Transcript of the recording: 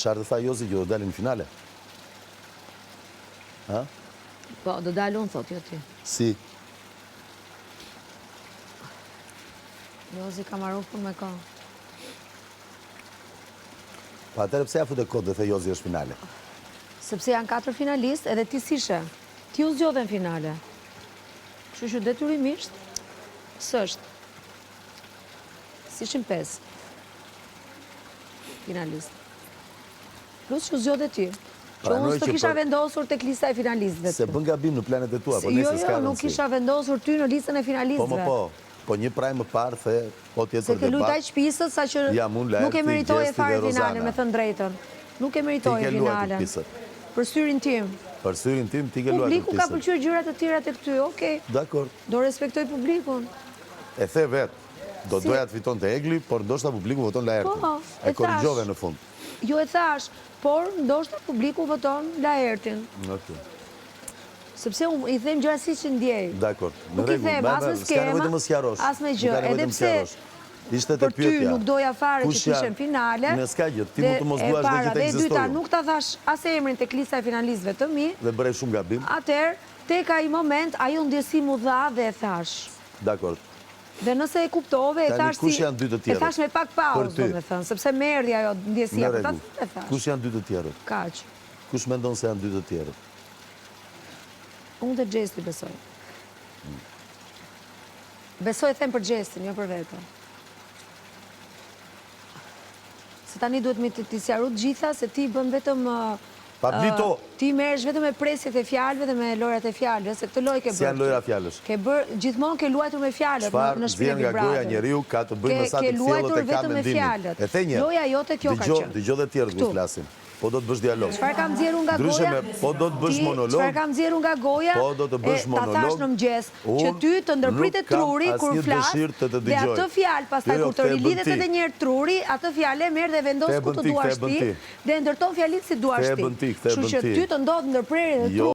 Çfarë të tha Jozi që do dalin në finale? Ha? Po, do dalë unë, thot, jo ti. Si? Jozi ka marrë punë me kohë. Pa atërë pse ja fute kod dhe the Jozi është finale? Sepse janë 4 finalistë edhe ti sishe. Ti u zgjodhe në finale. Kështu që detyrimisht, s'është. S'ishin 5 finalistë. Plus që u zgjodhe ti. Që unë s'të kisha vendosur tek lista e finalistëve. Se bën gabim në planet e tua, po Jo, nuk kisha vendosur ty në listën e finalistëve. Po një praj më parë the, po tjetër se ke luajtaj shpisët, sa që nuk e meritoj e fare finalen, me thënë drejtën. Nuk e meritoj e finalen. Për syrin tim. Për syrin tim, ti ke luajtur pisët. Publiku ka pëlqyer gjërat e tjera tek ty, okej. Dakor. Do respektoj publikun. E the vetë. Do doja të fiton të Egli, por ndoshta publiku voton Laertin. Po, e korrigjove në fund. Jo e thash, por ndoshta publiku voton Laertin. Okej. Sepse unë i them gjëra siç që ndjej. Dakor. Nuk i them as me skema, as me gjë. Edhe pse për ty nuk doja fare që të ishen finale. Në s'ka gjë, ti mund të mos duash dhe që të ekzistojë. Dhe dyta, nuk ta thash as emrin tek lista e finalistëve të mi. Dhe bëre shumë gabim. Atëherë, tek ai moment, ajo ndjesi mu dha dhe e thash. Dakor. Dhe nëse e kuptove, e thash kush janë dy të tjerët? E thash me pak pauzë, domethënë, sepse më erdhi ajo ndjesia, po ta thash. Kush janë dy të tjerët? Kaq. Kush mendon se janë dy të tjerët? Unë dhe Gjesti besoj. Besoj them për Gjestin, jo për vete. Se tani duhet mi të sjaru të gjitha, se ti bën vetëm... Pablito! Ti merresh vetëm me presjet e fjalëve dhe me lojrat e fjalëve, se këtë lojë ke bërë. Si janë lojra fjalësh? Ke bërë, gjithmonë ke luajtur me fjalët në shtëpinë e Big Brother. Nga goja njeriu ka të bëjë me sa të thellët e ka mendimin. E the një. Loja jote kjo ka qenë. Dëgjoj dhe tjerë që flasin. Po do të bësh dialog. Çfarë kam nxjerrur nga goja? Po do të bësh monolog. Çfarë kam nxjerrur nga goja? Po do të bësh monolog. Ta thash në mëngjes që ty të ndërpritet truri kur flas. Dhe atë fjalë pastaj kur të rilidhet edhe një herë truri, atë fjalë merr dhe vendos ku të duash ti dhe ndërton fjalitë si duash ti. Kështu që ty të ndodh ndërprerje të